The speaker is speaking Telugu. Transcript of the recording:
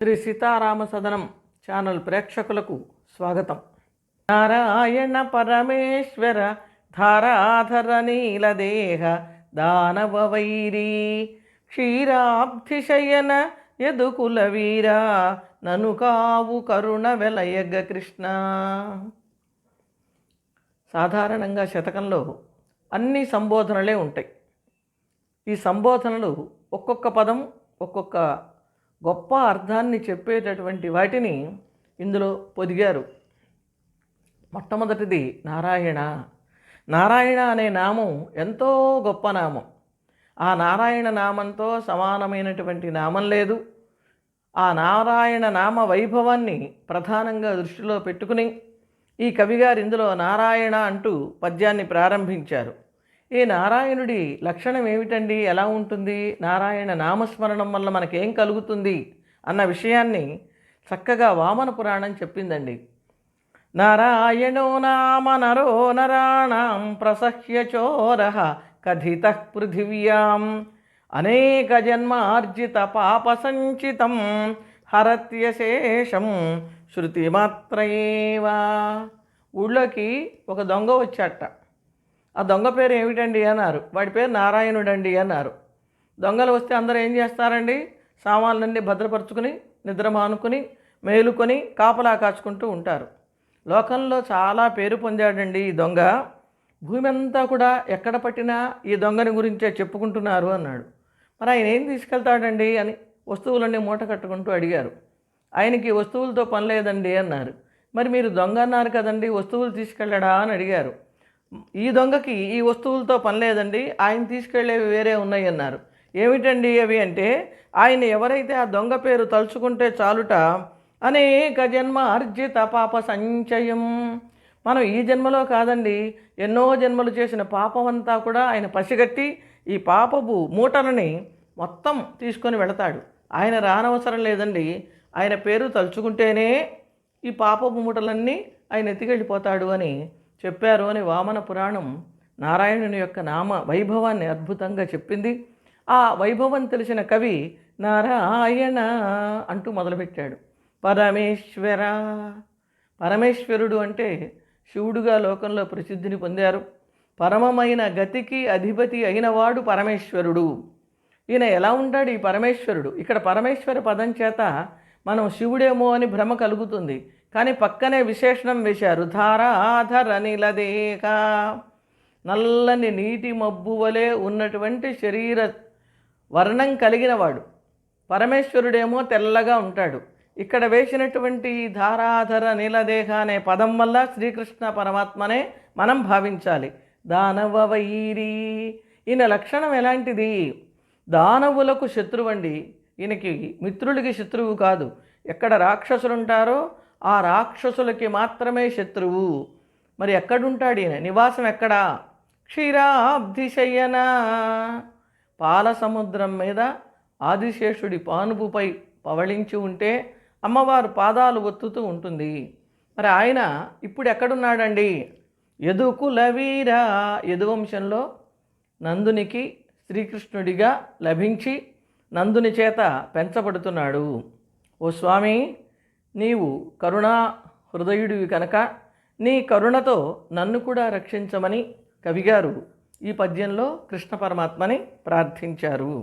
శ్రీ సీతారామ సదనం ఛానల్ ప్రేక్షకులకు స్వాగతం. నారాయణ పరమేశ్వర ధారాధర నీలదేహ దానవ వైరీ క్షీరాబ్ధిశయన యదుకుల వీరా నను కావు కరుణ వెలయగ కృష్ణ. సాధారణంగా శతకంలో అన్ని సంబోధనలే ఉంటాయి. ఈ సంబోధనలు ఒక్కొక్క పదం ఒక్కొక్క గొప్ప అర్థాన్ని చెప్పేటటువంటి వాటిని ఇందులో పొదిగారు. మొట్టమొదటిది నారాయణ. నారాయణ అనే నామం ఎంతో గొప్ప నామం. ఆ నారాయణ నామంతో సమానమైనటువంటి నామం లేదు. ఆ నారాయణ నామ వైభవాన్ని ప్రధానంగా దృష్టిలో పెట్టుకుని ఈ కవిగారు ఇందులో నారాయణ అంటూ పద్యాన్ని ప్రారంభించారు. ఈ నారాయణుడి లక్షణం ఏమిటండి, ఎలా ఉంటుంది, నారాయణ నామస్మరణం వల్ల మనకేం కలుగుతుంది అన్న విషయాన్ని చక్కగా వామన పురాణం చెప్పిందండి. నారాయణో నామ నరో నరాణాం ప్రసహ్య చోర కథిత పృథివ్యాం అనేక జన్మార్జిత పాప సంచితం హరత్యశేషం శృతిమాత్రయేవా. ఊళ్ళోకి ఒక దొంగ వచ్చాట. ఆ దొంగ పేరు ఏమిటండి అన్నారు. వాడి పేరు నారాయణుడండి అన్నారు. దొంగలు వస్తే అందరూ ఏం చేస్తారండి, సామాన్లన్నీ భద్రపరుచుకుని నిద్ర మానుకుని మేలుకొని కాపలా కాచుకుంటూ ఉంటారు. లోకంలో చాలా పేరు పొందాడండి ఈ దొంగ. భూమి అంతా కూడా ఎక్కడ పట్టినా ఈ దొంగని గురించే చెప్పుకుంటున్నారు అన్నాడు. మరి ఆయన ఏం తీసుకెళ్తాడండి అని వస్తువులన్నీ మూట కట్టుకుంటూ అడిగారు. ఆయనకి వస్తువులతో పని లేదండి అన్నారు. మరి మీరు దొంగ అన్నారు కదండి, వస్తువులు తీసుకెళ్ళడా అని అడిగారు. ఈ దొంగకి ఈ వస్తువులతో పని లేదండి, ఆయన తీసుకెళ్ళేవి వేరే ఉన్నాయి అన్నారు. ఏమిటండి అవి అంటే, ఆయన ఎవరైతే ఆ దొంగ పేరు తలుచుకుంటే చాలుట అనేక జన్మ అర్జిత పాప సంచయం. మనం ఈ జన్మలో కాదండి, ఎన్నో జన్మలు చేసిన పాపం అంతా కూడా ఆయన పసిగట్టి ఈ పాపపు మూటలని మొత్తం తీసుకొని వెళతాడు. ఆయన రానవసరం లేదండి, ఆయన పేరు తలుచుకుంటేనే ఈ పాపపు మూటలన్నీ ఆయన ఎత్తికెళ్ళిపోతాడు అని చెప్పారు అని వామన పురాణం నారాయణుని యొక్క నామ వైభవాన్ని అద్భుతంగా చెప్పింది. ఆ వైభవం తెలిసిన కవి నారాయణ అంటూ మొదలుపెట్టాడు. పరమేశ్వర. పరమేశ్వరుడు అంటే శివుడుగా లోకంలో ప్రసిద్ధిని పొందారు. పరమమైన గతికి అధిపతి అయినవాడు పరమేశ్వరుడు. ఈయన ఎలా ఉంటాడు ఈ పరమేశ్వరుడు? ఇక్కడ పరమేశ్వర పదం చేత మనం శివుడేమో అని భ్రమ కలుగుతుంది. కానీ పక్కనే విశేషణం వేశారు, ధారాధర నీలదేహ. నల్లని నీటి మబ్బు వలె ఉన్నటువంటి శరీర వర్ణం కలిగినవాడు. పరమేశ్వరుడేమో తెల్లగా ఉంటాడు. ఇక్కడ వేసినటువంటి ధారాధర నీలదేహ అనే పదం వల్ల శ్రీకృష్ణ పరమాత్మనే మనం భావించాలి. దానవ వైరీ. ఈయన లక్షణం ఎలాంటిది? దానవులకు శత్రువండి. ఈయనకి మిత్రులకి శత్రువు కాదు. ఎక్కడ రాక్షసులు ఉంటారో ఆ రాక్షసులకి మాత్రమే శత్రువు. మరి ఎక్కడుంటాడు ఈయన? నివాసం ఎక్కడా? క్షీరాబ్ధిశయన. పాల సముద్రం మీద ఆదిశేషుడి పానుపుపై పవళించి ఉంటే అమ్మవారు పాదాలు ఒత్తుతూ ఉంటుంది. మరి ఆయన ఇప్పుడు ఎక్కడున్నాడండి? యదుకుల వీర. యదువంశంలో నందునికి శ్రీకృష్ణుడిగా లభించి నందుని చేత పెంచబడుతున్నాడు. ఓ స్వామి, నీవు కరుణా హృదయుడివి కనుక నీ కరుణతో నన్ను కూడా రక్షించమని కవిగారు ఈ పద్యంలో కృష్ణ పరమాత్మని ప్రార్థించారు.